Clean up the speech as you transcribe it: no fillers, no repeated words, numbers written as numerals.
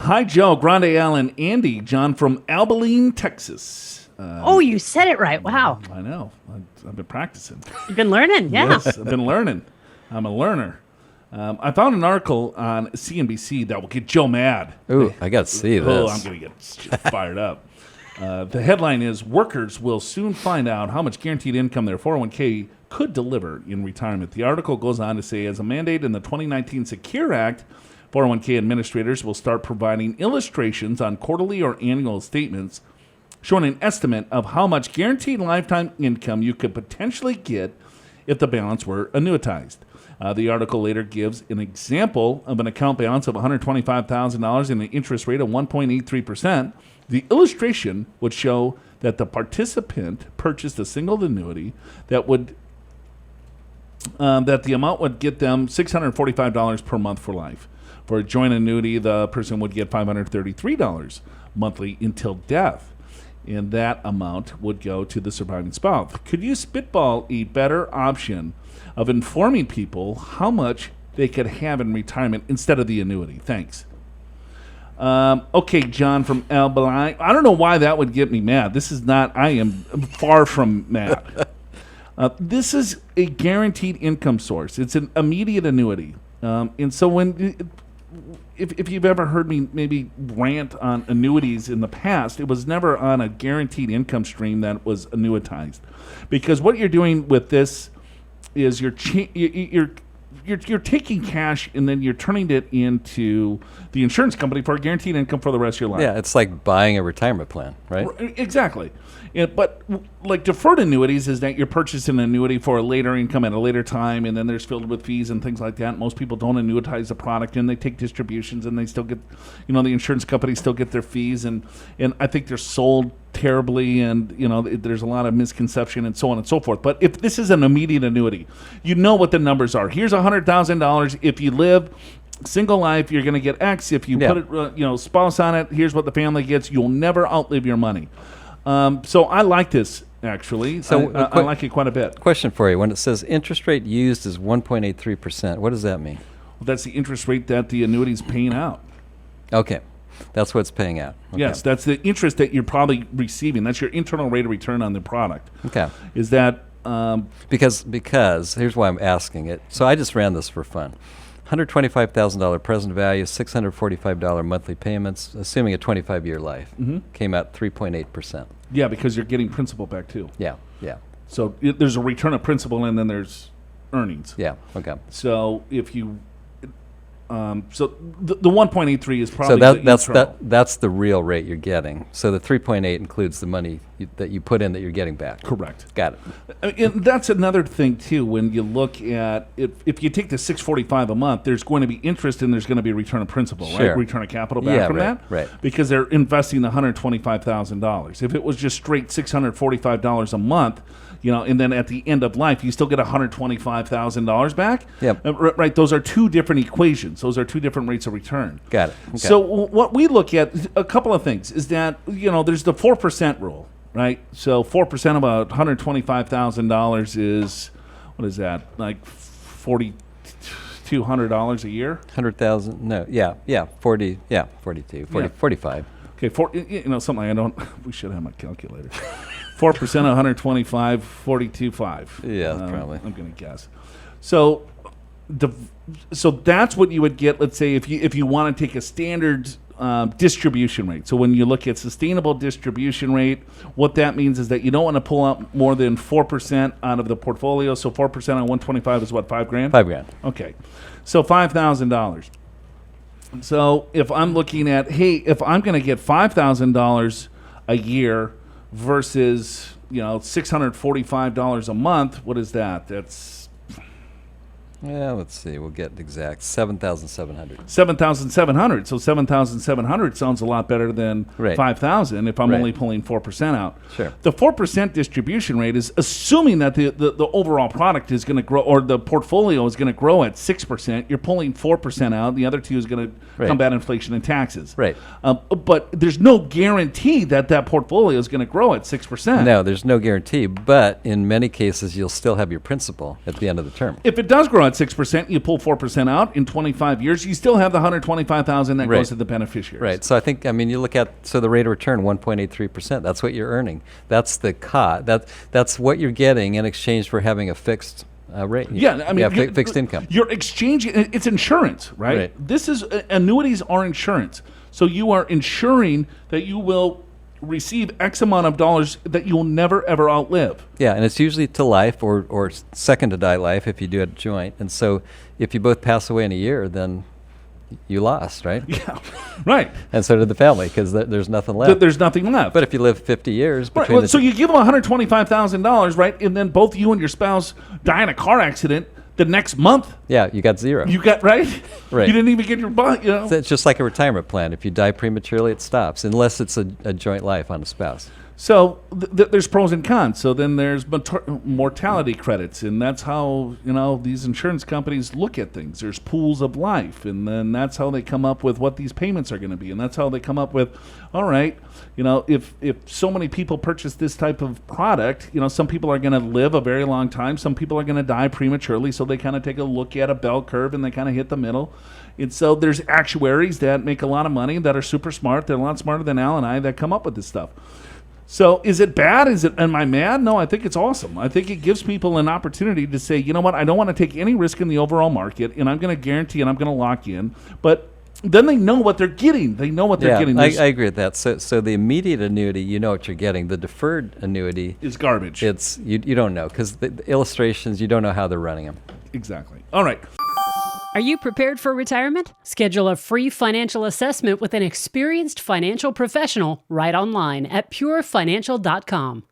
Hi, Joe, Grande, Alan, Andi, John from Abilene, Texas. You said it right. Wow. I know. I've been practicing. You've been learning. Yeah. Yes, I've been learning. I'm a learner. I found an article on CNBC that will get Joe mad. Ooh, I got to see this. Oh, I'm going to get fired up. The headline is, workers will soon find out how much guaranteed income their 401k could deliver in retirement. The article goes on to say, as a mandate in the 2019 Secure Act, 401k administrators will start providing illustrations on quarterly or annual statements showing an estimate of how much guaranteed lifetime income you could potentially get if the balance were annuitized. The article later gives an example of an account balance of $125,000 and an interest rate of 1.83%. The illustration would show that the participant purchased a single annuity that the amount would get them $645 per month for life. For a joint annuity, the person would get $533 monthly until death, and that amount would go to the surviving spouse. Could you spitball a better option of informing people how much they could have in retirement instead of the annuity? Thanks. Okay, John from Abilene. I don't know why that would get me mad. I am far from mad. This is a guaranteed income source. It's an immediate annuity. And so if you've ever heard me maybe rant on annuities in the past, it was never on a guaranteed income stream that was annuitized. Because what you're doing with this is you're taking cash and then you're turning it into the insurance company for a guaranteed income for the rest of your life. Yeah, it's like buying a retirement plan, right? Exactly. But like deferred annuities is that you're purchasing an annuity for a later income at a later time, and then there's filled with fees and things like that. Most people don't annuitize the product, and they take distributions, and they still get, the insurance companies still get their fees, and I think they're sold terribly, and there's a lot of misconception and so on and so forth. But if this is an immediate annuity, you know what the numbers are. Here's $100,000 if you live single life, you're going to get X. If you put it, spouse on it, here's what the family gets. You'll never outlive your money. So I like this, actually. So I like it quite a bit. Question for you. When it says interest rate used is 1.83%, what does that mean? Well, that's the interest rate that the annuity is paying out. Okay. That's what it's paying out. Okay. Yes, that's the interest that you're probably receiving. That's your internal rate of return on the product. Okay. Is that... Because here's why I'm asking it. So I just ran this for fun. $125,000 present value, $645 monthly payments, assuming a 25-year life, came out 3.8%. Yeah, because you're getting principal back too. Yeah. So there's a return of principal and then there's earnings. Yeah, okay. So if you... so the 1.83 is probably that's the real rate you're getting. So the 3.8 includes the money that you put in that you're getting back. Correct. Got it. And that's another thing too. When you look at if you take the $645 a month, there's going to be interest and there's going to be a return of principal, Sure. right? Return of capital back from that, right? Because they're investing the $125,000. If it was just straight $645 a month, and then at the end of life, you still get $125,000 back. Yep. Right. Those are two different equations. Those are two different rates of return. Got it. Okay. So what we look at, a couple of things, is that, there's the 4% rule, right? So 4% of $125,000 is, what is that, like $4,200 a year? 100,000, no, 40, 42, 40, 45. Okay, something we should have my calculator. 4% of 125, 42.5. Yeah, probably. I'm going to guess. So that's what you would get, let's say, if you want to take a standard distribution rate. So when you look at sustainable distribution rate, what that means is that you don't want to pull out more than 4% out of the portfolio. So 4% on 125 is what, $5,000? $5,000. Okay. So $5,000. So if I'm looking at, if I'm going to get $5,000 a year versus, $645 a month, what is that? That's... let's see. We'll get exact. 7,700. 7,700. So 7,700 sounds a lot better than 5,000 if I'm only pulling 4% out. Sure. The 4% distribution rate is assuming that the overall product is going to grow, or the portfolio is going to grow at 6%. You're pulling 4% out. The other two is going to combat inflation and taxes. Right. But there's no guarantee that portfolio is going to grow at 6%. No, there's no guarantee. But in many cases, you'll still have your principal at the end of the term. If it does grow at got 6%, you pull 4% out in 25 years, you still have the $125,000 that Right. goes to the beneficiaries. Right. So I think, I mean, you look at, so the rate of return, 1.83%. That's what you're earning. That's the cost. That's what you're getting in exchange for having a fixed rate. Yeah, I mean, fixed income. You're exchanging. It's insurance, right? Right. This is annuities are insurance. So you are insuring that you will receive X amount of dollars that you will never ever outlive. Yeah, and it's usually to life or second to die life if you do it joint. And so if you both pass away in a year, then you lost, right? Yeah, right. And so did the family because there's nothing left. There's nothing left. But if you live 50 years Right, between well, the so two, you give them $125,000, right? And then both you and your spouse die in a car accident the next month. yeah, you got zero. You got right. Right. You didn't even get your butt. You know. So it's just like a retirement plan. If you die prematurely, it stops, unless it's a joint life on a spouse. So there's pros and cons. So then there's mortality credits, and that's how these insurance companies look at things. There's pools of life, and then that's how they come up with what these payments are going to be, and that's how they come up with, all right, if so many people purchase this type of product, some people are going to live a very long time, some people are going to die prematurely. So they kind of take a look at a bell curve and they kind of hit the middle. And so there's actuaries that make a lot of money that are super smart. They're a lot smarter than Al and I that come up with this stuff. So is it bad? Am I mad? No, I think it's awesome. I think it gives people an opportunity to say, you know what, I don't want to take any risk in the overall market, and I'm going to guarantee and I'm going to lock in. But then they know what they're getting. They know what they're getting. I agree with that. So the immediate annuity, you know what you're getting. The deferred annuity is garbage. It's you don't know because the illustrations, you don't know how they're running them. Exactly. All right. Are you prepared for retirement? Schedule a free financial assessment with an experienced financial professional right online at purefinancial.com.